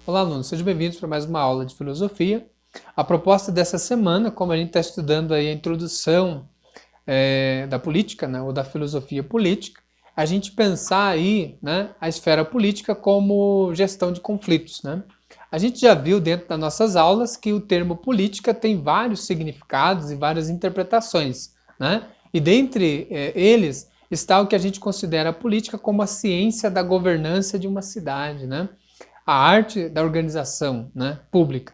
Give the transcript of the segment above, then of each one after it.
Olá, alunos, sejam bem-vindos para mais uma aula de filosofia. A proposta dessa semana, como a gente está estudando aí a introdução da política, né, ou da filosofia política, a gente pensar aí, né, a esfera política como gestão de conflitos, né? A gente já viu dentro das nossas aulas que o termo política tem vários significados e várias interpretações, né? E dentre eles está o que a gente considera a política como a ciência da governança de uma cidade, né? A arte da organização, né, pública,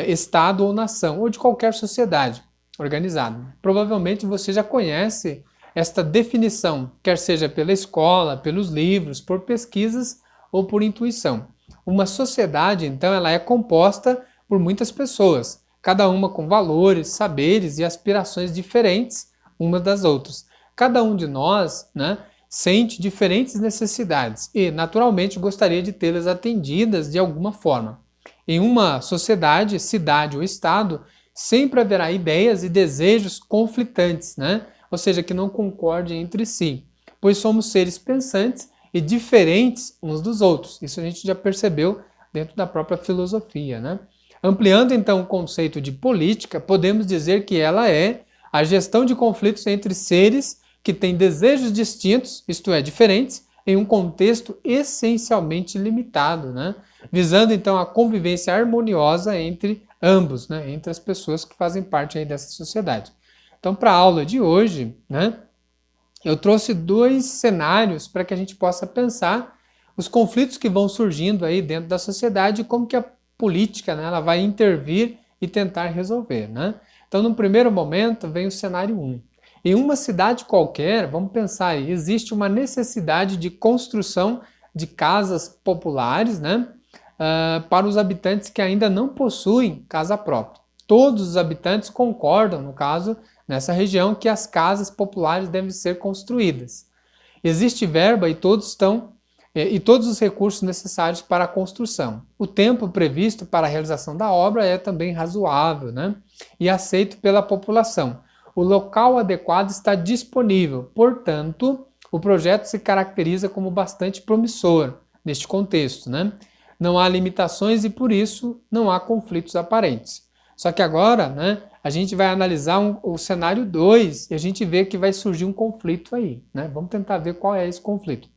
Estado ou nação, ou de qualquer sociedade organizada. Provavelmente você já conhece esta definição, quer seja pela escola, pelos livros, por pesquisas ou por intuição. Uma sociedade, então, ela é composta por muitas pessoas, cada uma com valores, saberes e aspirações diferentes umas das outras. Cada um de nós, né, sente diferentes necessidades e, naturalmente, gostaria de tê-las atendidas de alguma forma. Em uma sociedade, cidade ou estado, sempre haverá ideias e desejos conflitantes, né? Ou seja, que não concordem entre si, pois somos seres pensantes e diferentes uns dos outros. Isso a gente já percebeu dentro da própria filosofia, né? Ampliando então o conceito de política, podemos dizer que ela é a gestão de conflitos entre seres que têm desejos distintos, isto é, diferentes, em um contexto essencialmente limitado, né? Visando então a convivência harmoniosa entre ambos, né? Entre as pessoas que fazem parte aí dessa sociedade. Então, para a aula de hoje, né, eu trouxe dois cenários para que a gente possa pensar os conflitos que vão surgindo aí dentro da sociedade e como que a política, né, ela vai intervir e tentar resolver, né? Então, no primeiro momento, vem o cenário 1. Em uma cidade qualquer, vamos pensar aí, existe uma necessidade de construção de casas populares, né, para os habitantes que ainda não possuem casa própria. Todos os habitantes concordam, no caso, nessa região, que as casas populares devem ser construídas. Existe verba e todos os recursos necessários para a construção. O tempo previsto para a realização da obra é também razoável, né, e aceito pela população. O local adequado está disponível, portanto, o projeto se caracteriza como bastante promissor neste contexto, né? Não há limitações e, por isso, não há conflitos aparentes. Só que agora, né, a gente vai analisar o cenário 2 e a gente vê que vai surgir um conflito aí, né? Vamos tentar ver qual é esse conflito.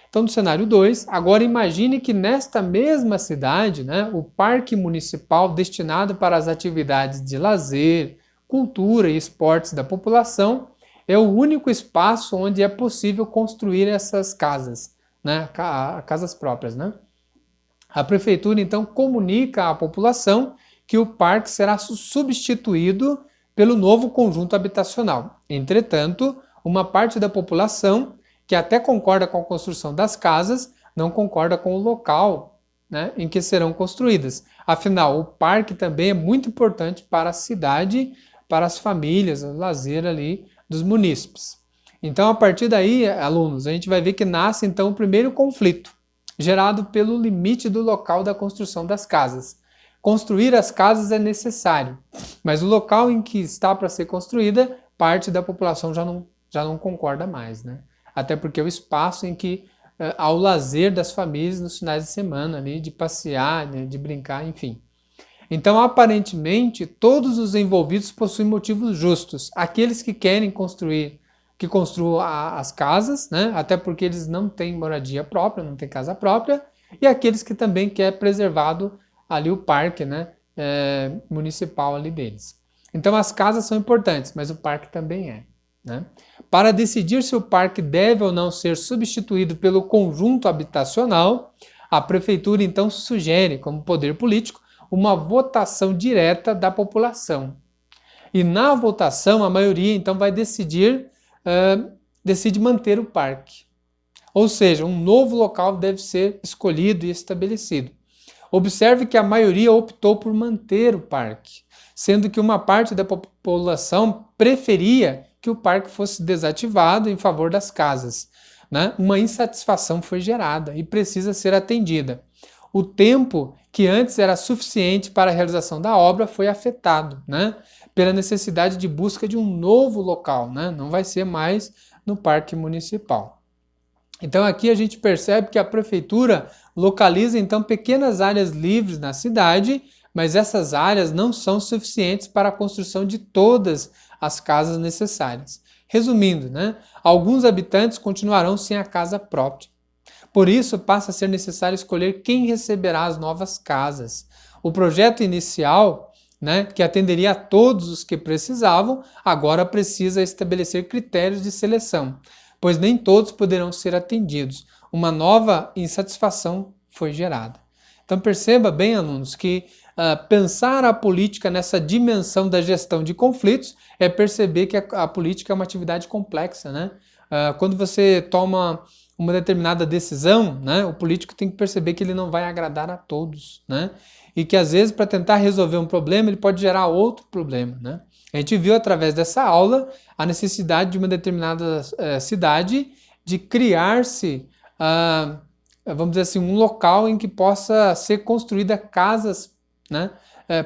Então, no cenário 2, agora imagine que nesta mesma cidade, né, o parque municipal destinado para as atividades de lazer, cultura e esportes da população é o único espaço onde é possível construir essas casas, né, casas próprias, né? A prefeitura então comunica à população que o parque será substituído pelo novo conjunto habitacional. Entretanto, uma parte da população que até concorda com a construção das casas não concorda com o local, né, em que serão construídas. Afinal, o parque também é muito importante para a cidade, para as famílias, o lazer ali dos munícipes. Então, a partir daí, alunos, a gente vai ver que nasce então o primeiro conflito, gerado pelo limite do local da construção das casas. Construir as casas é necessário, mas o local em que está para ser construída, parte da população já não concorda mais, né? Até porque é o espaço em que há o lazer das famílias nos finais de semana, ali, de passear, né, de brincar, enfim. Então, aparentemente, todos os envolvidos possuem motivos justos. Aqueles que querem que construam as casas, né? Até porque eles não têm moradia própria, não têm casa própria, e aqueles que também querem preservado ali o parque, né, municipal ali deles. Então, as casas são importantes, mas o parque também é, né? Para decidir se o parque deve ou não ser substituído pelo conjunto habitacional, a prefeitura então sugere, como poder político, uma votação direta da população. E na votação, a maioria então vai decide manter o parque. Ou seja, um novo local deve ser escolhido e estabelecido. Observe que a maioria optou por manter o parque, sendo que uma parte da população preferia que o parque fosse desativado em favor das casas, né? Uma insatisfação foi gerada e precisa ser atendida. O tempo que antes era suficiente para a realização da obra foi afetado, né, pela necessidade de busca de um novo local, né? Não vai ser mais no parque municipal. Então aqui a gente percebe que a prefeitura localiza então pequenas áreas livres na cidade, mas essas áreas não são suficientes para a construção de todas as casas necessárias. Resumindo, né, alguns habitantes continuarão sem a casa própria. Por isso, passa a ser necessário escolher quem receberá as novas casas. O projeto inicial, né, que atenderia a todos os que precisavam, agora precisa estabelecer critérios de seleção, pois nem todos poderão ser atendidos. Uma nova insatisfação foi gerada. Então perceba bem, alunos, que pensar a política nessa dimensão da gestão de conflitos é perceber que a política é uma atividade complexa, né? Quando você toma uma determinada decisão, né, o político tem que perceber que ele não vai agradar a todos, né? E que às vezes para tentar resolver um problema ele pode gerar outro problema, né? A gente viu através dessa aula a necessidade de uma determinada cidade de criar-se, vamos dizer assim, um local em que possa ser construída casas, né,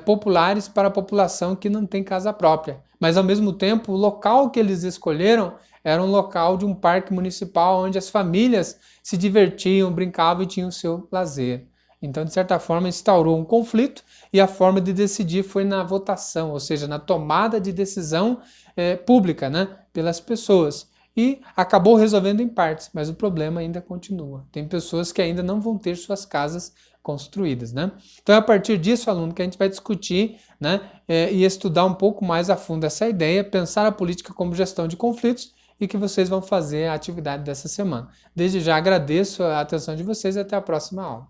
populares para a população que não tem casa própria. Mas ao mesmo tempo, o local que eles escolheram era um local de um parque municipal onde as famílias se divertiam, brincavam e tinham o seu lazer. Então, de certa forma, instaurou um conflito e a forma de decidir foi na votação, ou seja, na tomada de decisão pública, né, pelas pessoas. E acabou resolvendo em partes, mas o problema ainda continua. Tem pessoas que ainda não vão ter suas casas construídas, né? Então é a partir disso, aluno, que a gente vai discutir, né, e estudar um pouco mais a fundo essa ideia, pensar a política como gestão de conflitos e que vocês vão fazer a atividade dessa semana. Desde já agradeço a atenção de vocês e até a próxima aula.